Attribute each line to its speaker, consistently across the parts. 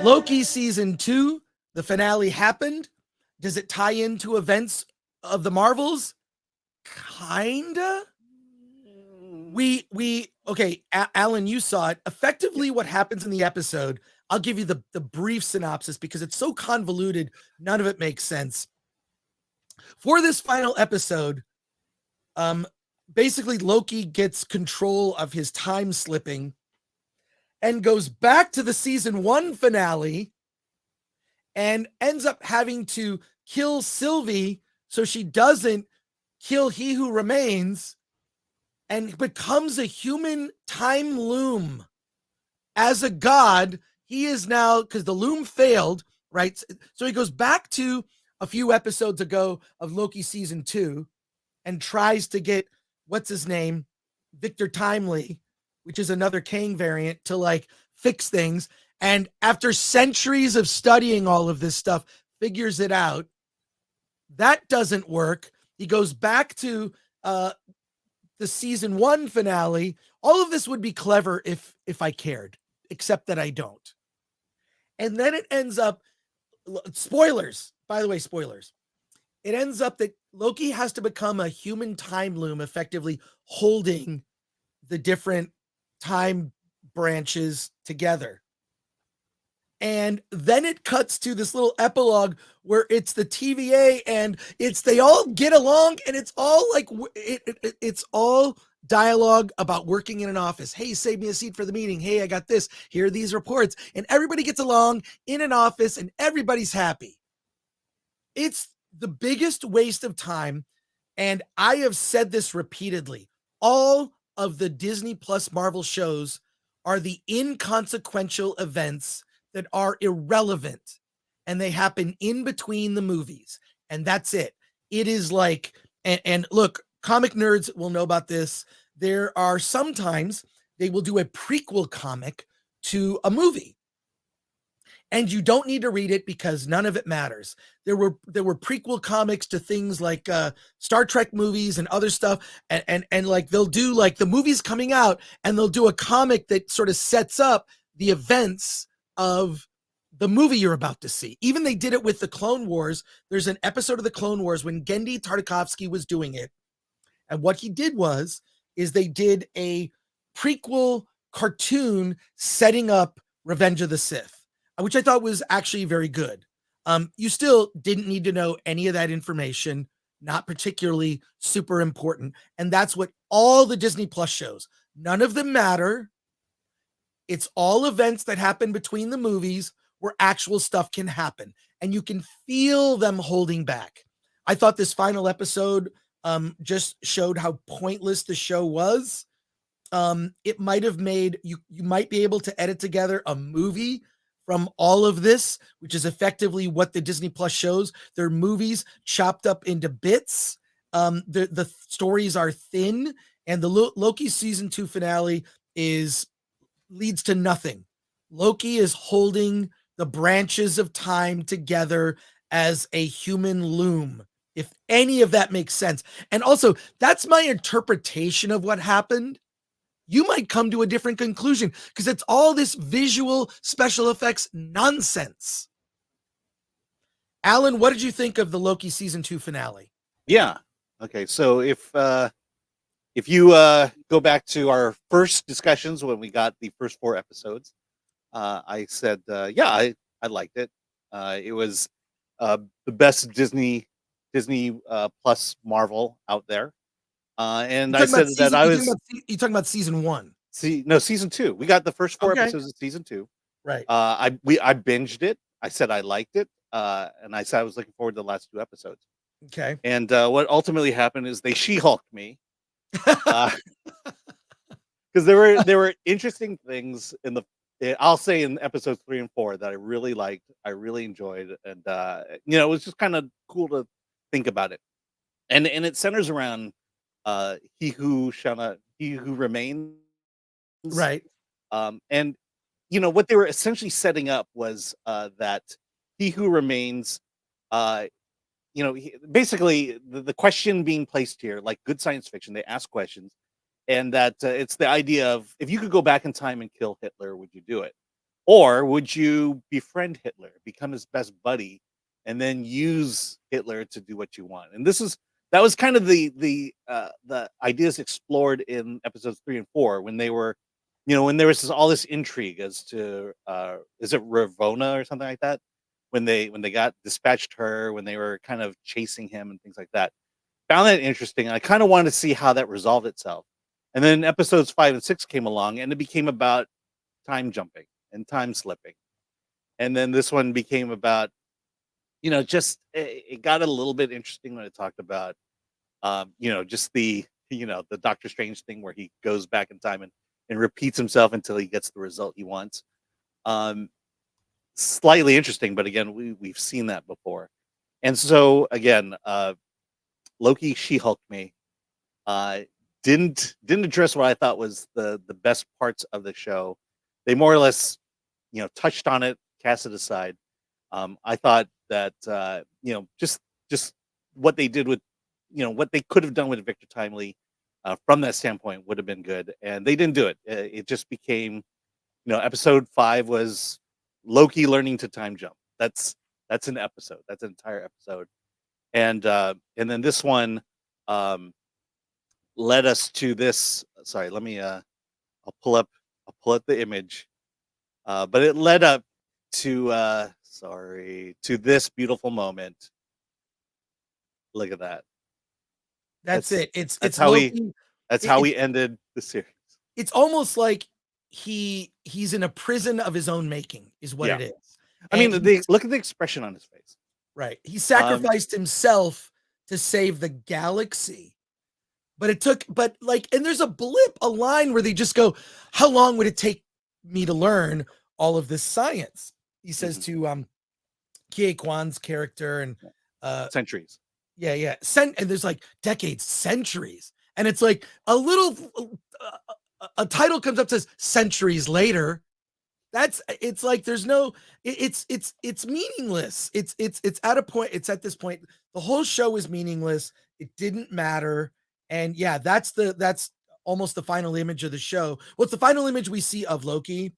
Speaker 1: Loki season 2, the finale happened. Does it tie into events of the Marvels? Kinda. Okay, Alan, you saw it. Effectively, what happens in the episode, I'll give you the brief synopsis because it's so convoluted, none of it makes sense. For this final episode, basically Loki gets control of his time slipping and goes back to the season 1 finale and ends up having to kill Sylvie so she doesn't kill He Who Remains, and becomes a human time loom. As a god, he is now, because the loom failed, right? So he goes back to a few episodes ago of Loki season 2 and tries to get, what's his name? Victor Timely, which is another Kang variant, to like fix things. And after centuries of studying all of this stuff, figures it out. That doesn't work. He goes back to the season 1 finale. All of this would be clever if I cared, except that I don't. And then it ends up, spoilers, by the way, spoilers. It ends up that Loki has to become a human time loom, effectively holding the different time branches together. And then it cuts to this little epilogue where it's the TVA and they all get along, and it's all like it's all dialogue about working in an office. Hey, save me a seat for the meeting. Hey, I got this. Here are these reports. And everybody gets along in an office and everybody's happy. It's the biggest waste of time. And I have said this repeatedly. All of the Disney Plus Marvel shows are the inconsequential events that are irrelevant, and they happen in between the movies, and that's it. It is like, and look, comic nerds will know about this. There are sometimes they will do a prequel comic to a movie, and you don't need to read it because none of it matters. There were prequel comics to things like Star Trek movies and other stuff, and like they'll do like the movies coming out, and they'll do a comic that sort of sets up the events of the movie you're about to see. Even they did it with the Clone Wars. There's an episode of the Clone Wars when Genndy Tartakovsky was doing it. And what he did is they did a prequel cartoon setting up Revenge of the Sith, which I thought was actually very good. You still didn't need to know any of that information, not particularly super important. And that's what all the Disney Plus shows. None of them matter. It's all events that happen between the movies where actual stuff can happen, and you can feel them holding back. I thought this final episode just showed how pointless the show was. It might have made you might be able to edit together a movie from all of this, which is effectively what the Disney Plus shows. They're movies chopped up into bits. The stories are thin, and the Loki season 2 finale leads to nothing. Loki is holding the branches of time together as a human loom, if any of that makes sense. And also, that's my interpretation of what happened. You might come to a different conclusion because it's all this visual special effects nonsense. Alan, what did you think of the Loki season 2 finale?
Speaker 2: Yeah. Okay. So if you go back to our first discussions when we got the first 4 episodes, I said, yeah, I liked it. It was the best Disney Plus Marvel out there. And I said that I was.
Speaker 1: You talking about season 1?
Speaker 2: Season 2. We got the first 4 episodes of season 2.
Speaker 1: Right.
Speaker 2: I binged it. I said I liked it, and I said I was looking forward to the last 2 episodes.
Speaker 1: Okay.
Speaker 2: And what ultimately happened is they She-Hulked me. Because there were interesting things I'll say in episodes 3 and 4 that I really liked, I really enjoyed, and it was just kind of cool to think about it. And it centers around He Who Remains,
Speaker 1: right?
Speaker 2: And what they were essentially setting up was that He Who Remains, basically the question being placed here, like good science fiction, they ask questions. And that it's the idea of, if you could go back in time and kill Hitler, would you do it? Or would you befriend Hitler, become his best buddy, and then use Hitler to do what you want? And that was kind of the ideas explored in episodes 3 and 4 when they were, when there was all this intrigue as to is it Ravona or something like that? When they got dispatched her, when they were kind of chasing him and things like that. Found that interesting. I kind of wanted to see how that resolved itself. And then episodes 5 and 6 came along, and it became about time jumping and time slipping. And then this one became about, just it got a little bit interesting when it talked about, just the Doctor Strange thing where he goes back in time and repeats himself until he gets the result he wants. Slightly interesting, but again, we've seen that before. And so again, Loki She-Hulk me. Didn't address what I thought was the best parts of the show. They more or less, touched on it, cast it aside. I thought that just what they did with, what they could have done with Victor Timely from that standpoint would have been good, and they didn't do it. It just became, episode 5 was Loki learning to time jump. That's an episode. That's an entire episode, and then this one led us to this. Sorry, let me. I'll pull up the image. But it led up to to this beautiful moment. Look at that.
Speaker 1: That's it.
Speaker 2: That's
Speaker 1: It's
Speaker 2: how
Speaker 1: Loki.
Speaker 2: we ended the series.
Speaker 1: It's almost like he's in a prison of his own making, is what
Speaker 2: Yeah.
Speaker 1: it is.
Speaker 2: I mean,
Speaker 1: And
Speaker 2: look at the expression on his face.
Speaker 1: right. He sacrificed himself to save the galaxy. But and there's a line where they just go, how long would it take me to learn all of this science? He says to Kie Kwan's character, and
Speaker 2: centuries.
Speaker 1: Yeah. And there's like decades, centuries. And it's like a title comes up, says centuries later. It's like there's no, it's meaningless. It's at a point, it's at this point, the whole show is meaningless. It didn't matter. And yeah, that's almost the final image of the show. Well, it's the final image we see of Loki.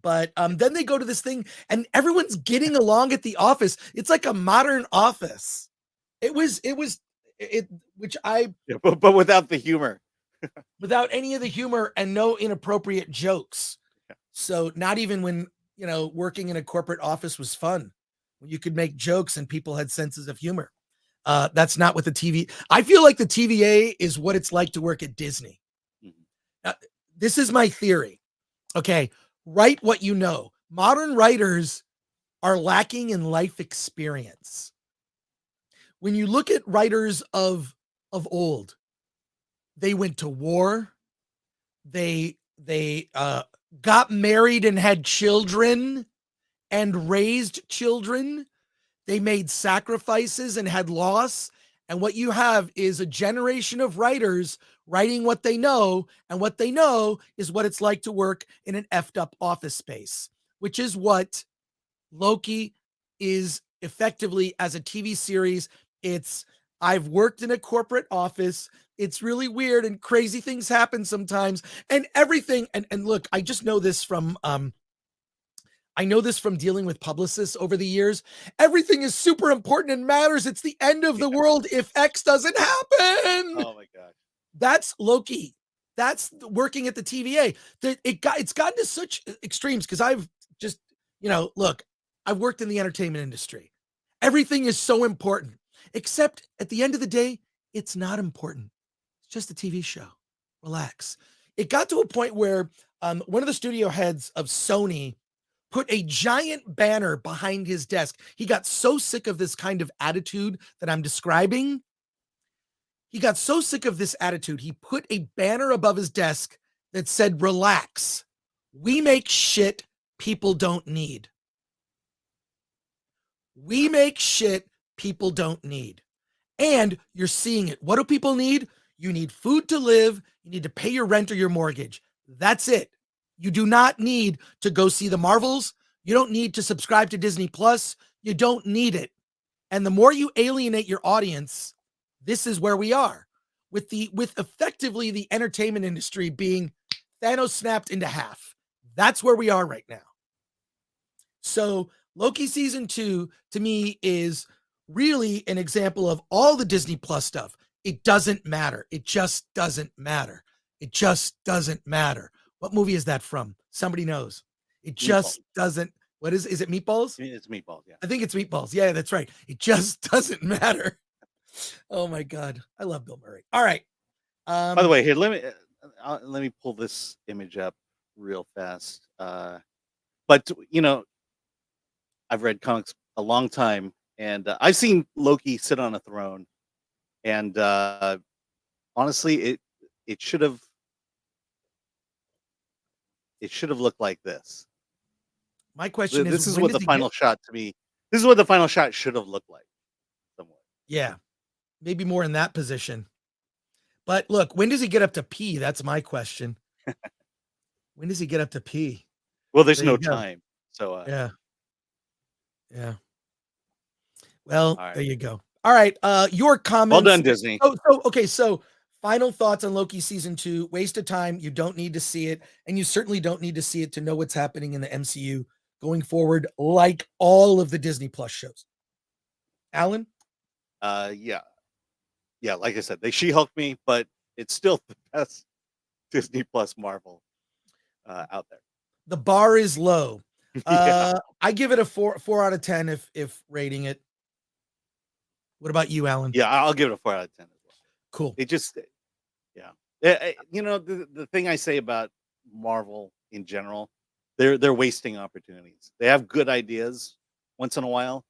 Speaker 1: But then they go to this thing and everyone's getting along at the office. It's like a modern office.
Speaker 2: But without the humor.
Speaker 1: Without any of the humor and no inappropriate jokes. So not even when, working in a corporate office was fun, when you could make jokes and people had senses of humor. That's not what the TV. I feel like the TVA is what it's like to work at Disney. This is my theory. Okay. Write what you know. Modern writers are lacking in life experience. When you look at writers of old, they went to war. They got married and had children and raised children. They made sacrifices and had loss. And what you have is a generation of writers writing what they know. And what they know is what it's like to work in an effed up office space, which is what Loki is effectively as a TV series. I've worked in a corporate office. It's really weird and crazy things happen sometimes, and everything. And look, I just know this from, dealing with publicists over the years. Everything is super important and matters. It's the end of the world if X doesn't happen.
Speaker 2: Oh my gosh.
Speaker 1: That's Loki. That's working at the TVA. It's gotten to such extremes because I've just, look, I've worked in the entertainment industry. Everything is so important, except at the end of the day, it's not important. It's just a TV show. Relax. It got to a point where one of the studio heads of Sony put a giant banner behind his desk. He got so sick of this kind of attitude that I'm describing. He got so sick of this attitude, he put a banner above his desk that said, relax. We make shit people don't need. We make shit people don't need. And you're seeing it. What do people need? You need food to live. You need to pay your rent or your mortgage. That's it. You do not need to go see the Marvels. You don't need to subscribe to Disney Plus. You don't need it. And the more you alienate your audience, this is where we are with effectively the entertainment industry being Thanos snapped into half. That's where we are right now. So Loki season 2 to me is really an example of all the Disney Plus stuff. It doesn't matter. It just doesn't matter. It just doesn't matter. What movie is that from? Somebody knows. It just doesn't. What is it? Meatballs?
Speaker 2: It's Meatballs. Yeah.
Speaker 1: I think it's Meatballs. Yeah, that's right. It just doesn't matter. Oh my God. I love Bill Murray. All right.
Speaker 2: By the way, here, let me pull this image up real fast. But I've read comics a long time, and I've seen Loki sit on a throne, and honestly, it should have looked like this.
Speaker 1: My question
Speaker 2: This
Speaker 1: is,
Speaker 2: is what the final shot to me. This is what the final shot should have looked like. Somewhat.
Speaker 1: Yeah, maybe more in that position. But look, when does he get up to pee? That's my question. When does he get up to pee?
Speaker 2: Well, there's no time. So
Speaker 1: yeah. Well, there you go. All right. Your comments.
Speaker 2: Well done, Disney.
Speaker 1: So final thoughts on Loki season 2. Waste of time. You don't need to see it, and you certainly don't need to see it to know what's happening in the MCU going forward, like all of the Disney Plus shows. Alan?
Speaker 2: Yeah, like I said, they She-Hulk me, but it's still the best Disney Plus Marvel out there.
Speaker 1: The bar is low.
Speaker 2: Yeah.
Speaker 1: I give it a 4 out of 10 if rating it. What about you, Alan?
Speaker 2: Yeah, I'll give it a 4 out of 10 as well.
Speaker 1: Cool.
Speaker 2: It just, yeah. The thing I say about Marvel in general, they're wasting opportunities. They have good ideas once in a while,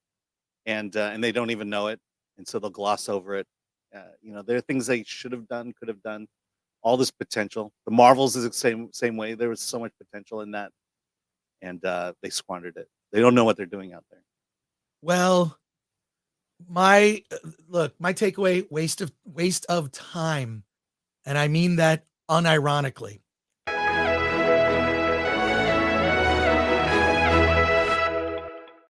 Speaker 2: and they don't even know it, and so they'll gloss over it. There are things they should have done, could have done. All this potential. The Marvels is the same way. There was so much potential in that, and they squandered it. They don't know what they're doing out there.
Speaker 1: Well, my takeaway: waste of time, and I mean that unironically.